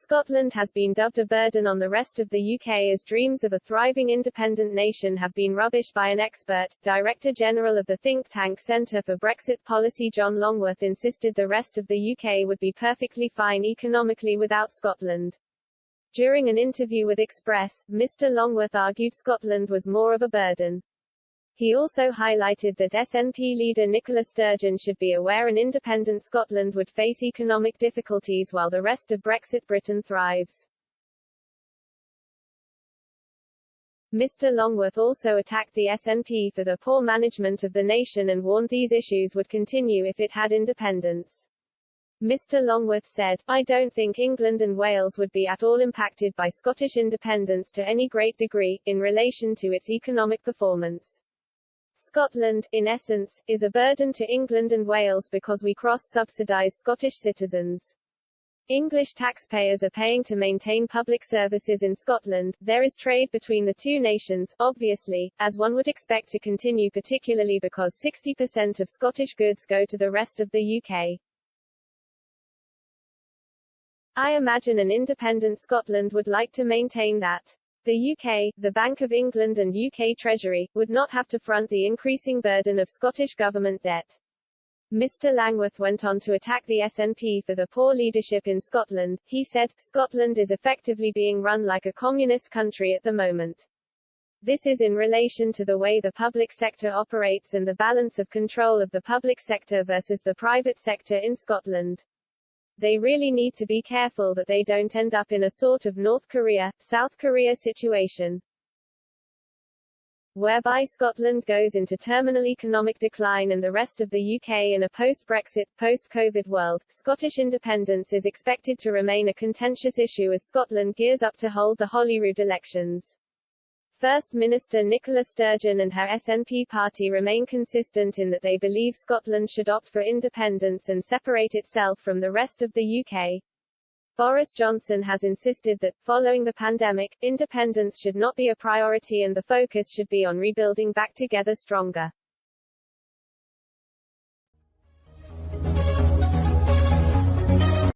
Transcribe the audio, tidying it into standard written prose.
Scotland has been dubbed a burden on the rest of the UK as dreams of a thriving independent nation have been rubbished by an expert. Director General of the think tank Centre for Brexit Policy John Longworth insisted the rest of the UK would be perfectly fine economically without Scotland. During an interview with Express, Mr. Longworth argued Scotland was more of a burden. He also highlighted that SNP leader Nicola Sturgeon should be aware an independent Scotland would face economic difficulties while the rest of Brexit Britain thrives. Mr. Longworth also attacked the SNP for the poor management of the nation and warned these issues would continue if it had independence. Mr. Longworth said, "I don't think England and Wales would be at all impacted by Scottish independence to any great degree, in relation to its economic performance. Scotland, in essence, is a burden to England and Wales because we cross-subsidise Scottish citizens. English taxpayers are paying to maintain public services in Scotland. There is trade between the two nations, obviously, as one would expect to continue, particularly because 60% of Scottish goods go to the rest of the UK. I imagine an independent Scotland would like to maintain that. The UK, the Bank of England and UK Treasury, would not have to front the increasing burden of Scottish government debt." Mr. Longworth went on to attack the SNP for the poor leadership in Scotland. He said, "Scotland is effectively being run like a communist country at the moment. This is in relation to the way the public sector operates and the balance of control of the public sector versus the private sector in Scotland. They really need to be careful that they don't end up in a sort of North Korea, South Korea situation, whereby Scotland goes into terminal economic decline and the rest of the UK in a post-Brexit, post-COVID world." Scottish independence is expected to remain a contentious issue as Scotland gears up to hold the Holyrood elections. First Minister Nicola Sturgeon and her SNP party remain consistent in that they believe Scotland should opt for independence and separate itself from the rest of the UK. Boris Johnson has insisted that, following the pandemic, independence should not be a priority and the focus should be on rebuilding back together stronger.